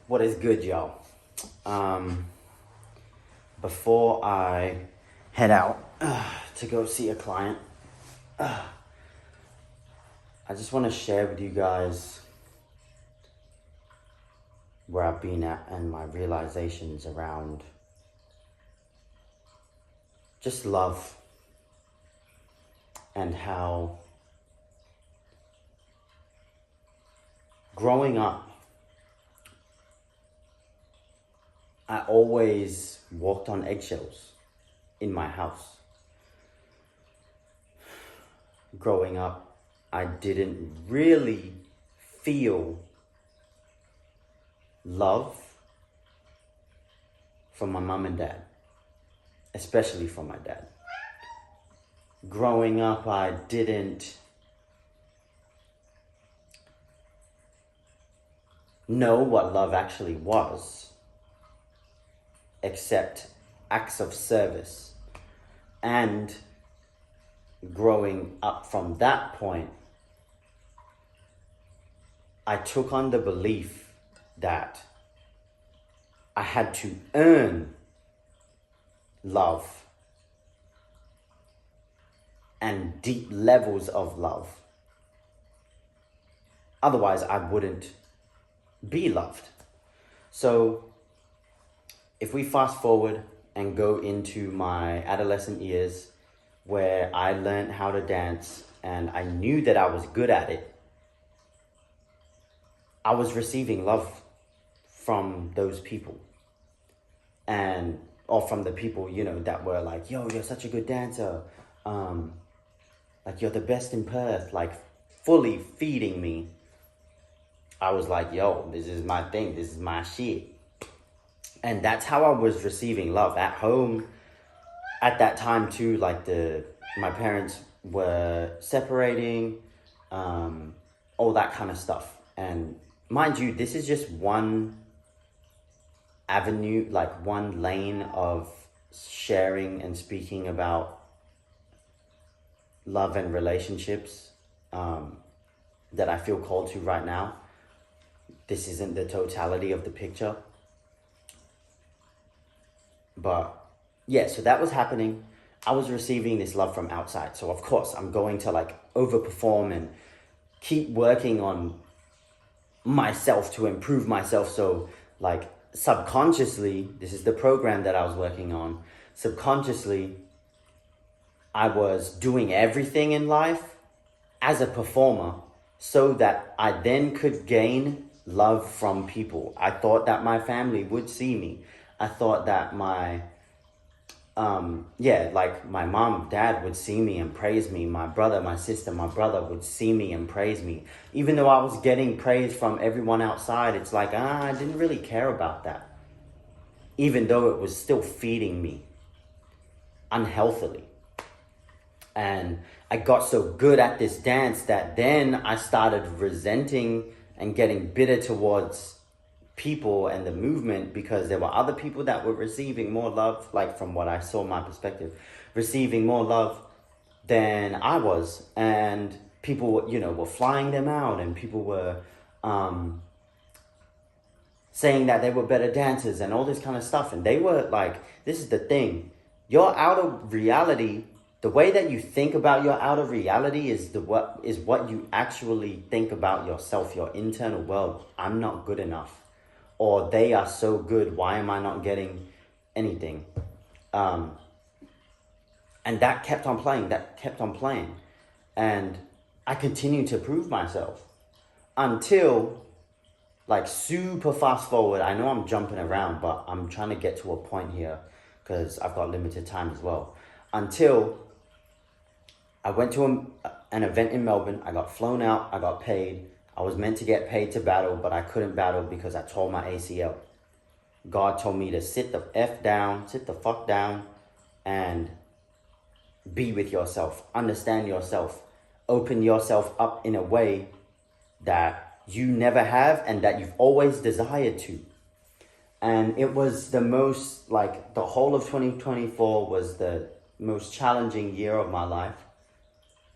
What is good, y'all? Before I head out to go see a client, I just want to share with you guys where I've been at and my realizations around just love and how growing up, I always walked on eggshells in my house. Growing up, I didn't really feel love from my mom and dad, especially from my dad. Growing up, I didn't know what love actually was, except acts of service. And growing up from that point, I took on the belief that I had to earn love and deep levels of love. Otherwise, I wouldn't be loved. So if we fast forward and go into my adolescent years where I learned how to dance and I knew that I was good at it, I was receiving love from those people or from the people, that were like, yo, you're such a good dancer. Like you're the best in Perth, like fully feeding me. I was like, yo, this is my thing. This is my shit. And that's how I was receiving love at home. At that time too, like my parents were separating, all that kind of stuff. And mind you, this is just one avenue, like one lane of sharing and speaking about love and relationships that I feel called to right now. This isn't the totality of the picture. But yeah, so that was happening. I was receiving this love from outside. So of course I'm going to like overperform and keep working on myself to improve myself. So like subconsciously, this is the program that I was working on. Subconsciously, I was doing everything in life as a performer so that I then could gain love from people. I thought that my family would see me. I thought that my mom, dad would see me and praise me. My brother, my sister, my brother would see me and praise me. Even though I was getting praise from everyone outside, it's like, I didn't really care about that. Even though it was still feeding me unhealthily. And I got so good at this dance that then I started resenting and getting bitter towards people and the movement because there were other people that were receiving more love, like from what I saw, my perspective, receiving more love than I was. And people, were flying them out, and people were saying that they were better dancers and all this kind of stuff. And they were like, this is the thing. Your outer reality, the way that you think about your outer reality is what you actually think about yourself, your internal world. I'm not good enough. Or they are so good, why am I not getting anything? And that kept on playing. And I continued to prove myself until, like, super fast forward. I know I'm jumping around, but I'm trying to get to a point here because I've got limited time as well. Until I went to an event in Melbourne. I got flown out, I got paid. I was meant to get paid to battle, but I couldn't battle because I tore my ACL. God told me to sit the fuck down, and be with yourself, understand yourself, open yourself up in a way that you never have and that you've always desired to. And it was the whole of 2024 was the most challenging year of my life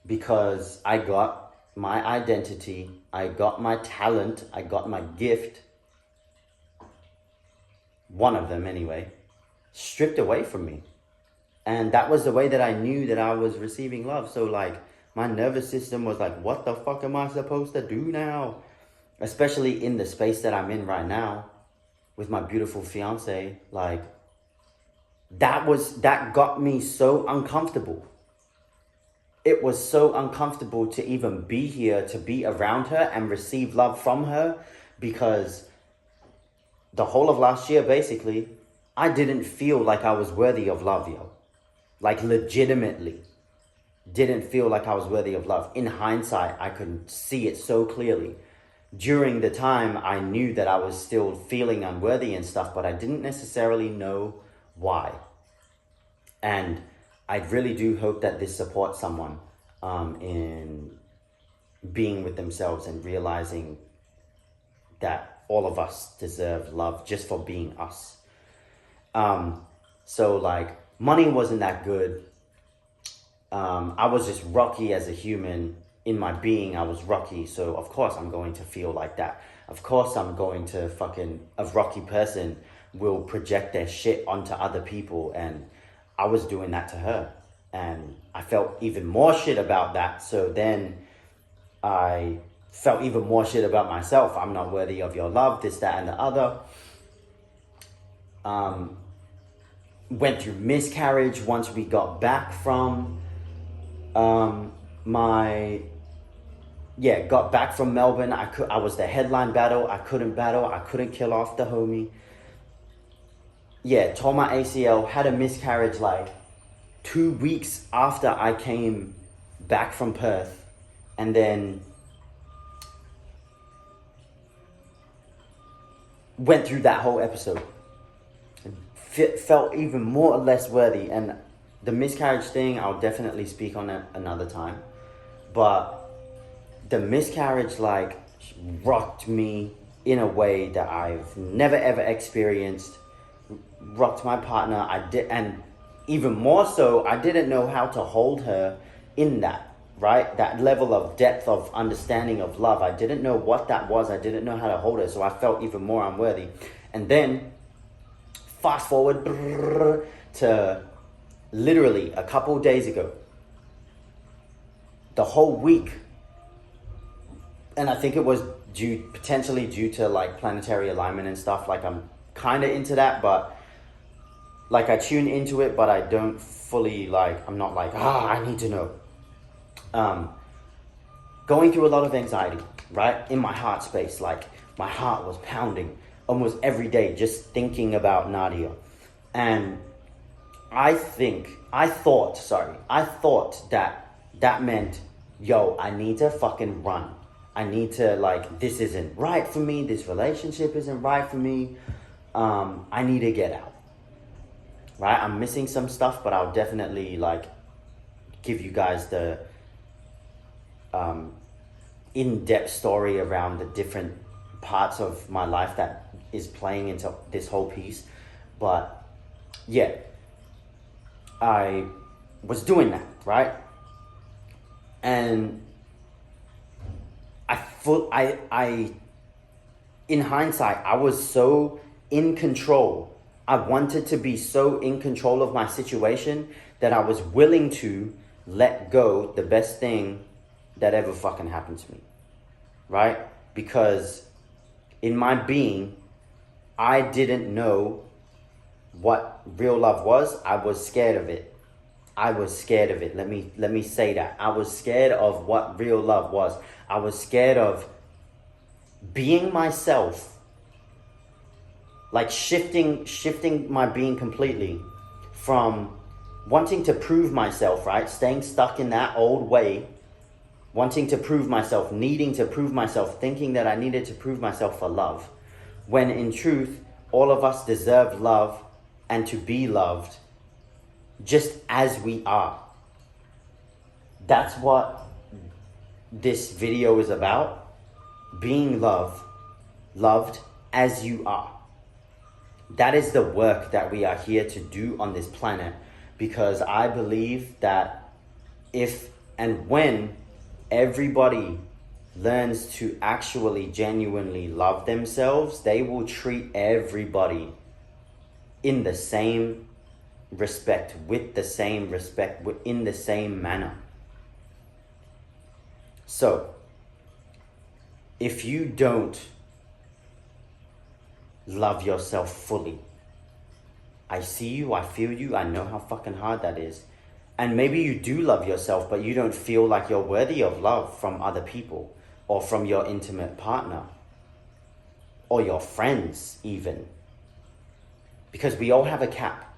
because I got my identity, I got my talent, I got my gift one of them anyway, stripped away from me. And that was the way that I knew that I was receiving love. So like my nervous system was like, what the fuck am I supposed to do now? Especially in the space that I'm in right now with my beautiful fiance. Like that got me so uncomfortable. It was so uncomfortable to even be here, to be around her and receive love from her, because the whole of last year, basically, I didn't feel like I was worthy of love, yo. Like legitimately didn't feel like I was worthy of love. In hindsight, I could see it so clearly. During the time, I knew that I was still feeling unworthy and stuff, but I didn't necessarily know why. And I really do hope that this supports someone in being with themselves and realizing that all of us deserve love just for being us. So like money wasn't that good. I was just rocky as a human. In my being, I was rocky. So of course I'm going to feel like that. Of course I'm going to a rocky person will project their shit onto other people. And I was doing that to her. And I felt even more shit about that. So then I felt even more shit about myself. I'm not worthy of your love, this, that, and the other. Went through miscarriage once we got back from got back from Melbourne. I was the headline battle. I couldn't battle. I couldn't kill off the homie. Yeah, tore my ACL, had a miscarriage like 2 weeks after I came back from Perth. And then went through that whole episode. Felt even more or less worthy. And the miscarriage thing, I'll definitely speak on it another time. But the miscarriage like rocked me in a way that I've never ever experienced. Rocked my partner. And even more so, I didn't know how to hold her in that, right? That level of depth of understanding of love. I didn't know what that was. I didn't know how to hold her. So I felt even more unworthy. And then fast forward to literally a couple days ago, the whole week. And I think it was potentially due to like planetary alignment and stuff. Like I'm kind of into that, but like I tune into it, but I don't fully like, I'm not like, I need to know. Going through a lot of anxiety, right? In my heart space, like my heart was pounding almost every day just thinking about Nadia. And I thought that meant, yo, I need to fucking run. I need to like, this isn't right for me. This relationship isn't right for me. I need to get out. Right? I'm missing some stuff, but I'll definitely like give you guys the in-depth story around the different parts of my life that is playing into this whole piece. But yeah, I was doing that, right? And I in hindsight, I was so in control. I wanted to be so in control of my situation that I was willing to let go the best thing that ever fucking happened to me, right? Because in my being, I didn't know what real love was. I was scared of it. Let me say that. I was scared of what real love was. I was scared of being myself, like shifting my being completely from wanting to prove myself, right? Staying stuck in that old way, wanting to prove myself, needing to prove myself, thinking that I needed to prove myself for love. When in truth, all of us deserve love and to be loved just as we are. That's what this video is about. Being loved as you are. That is the work that we are here to do on this planet, because I believe that if and when everybody learns to actually genuinely love themselves, they will treat everybody in the same respect, with the same respect, in the same manner. So, if you don't love yourself fully, I see you, I feel you, I know how fucking hard that is. And maybe you do love yourself, but you don't feel like you're worthy of love from other people, or from your intimate partner, or your friends even. Because we all have a cap,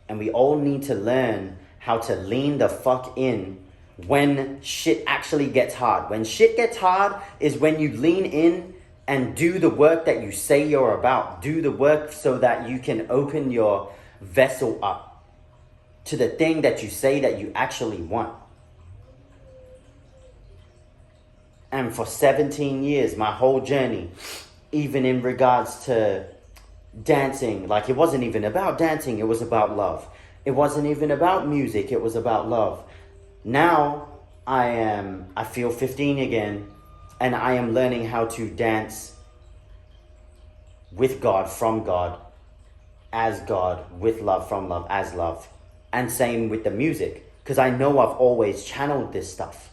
and we all need to learn how to lean the fuck in when shit actually gets hard. When shit gets hard is when you lean in and do the work that you say you're about. Do the work so that you can open your vessel up to the thing that you say that you actually want. And for 17 years, my whole journey, even in regards to dancing, like it wasn't even about dancing, it was about love. It wasn't even about music, it was about love. Now I feel 15 again, and I am learning how to dance with God, from God, as God, with love, from love, as love. And same with the music, because I know I've always channeled this stuff.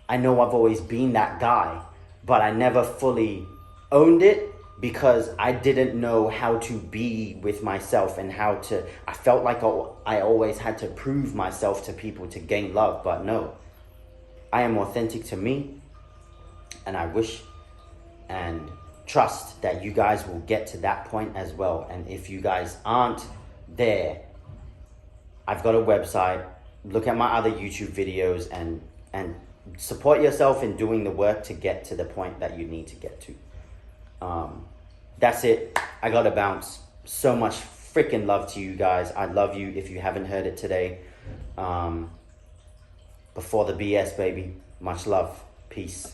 I know I've always been that guy, but I never fully owned it because I didn't know how to be with myself, and I felt like I always had to prove myself to people to gain love. But no, I am authentic to me, and I wish and trust that you guys will get to that point as well. And if you guys aren't there, I've got a website. Look at my other YouTube videos and support yourself in doing the work to get to the point that you need to get to. That's it. I gotta bounce. So much freaking love to you guys. I love you if you haven't heard it today. Before the BS, baby. Much love. Peace.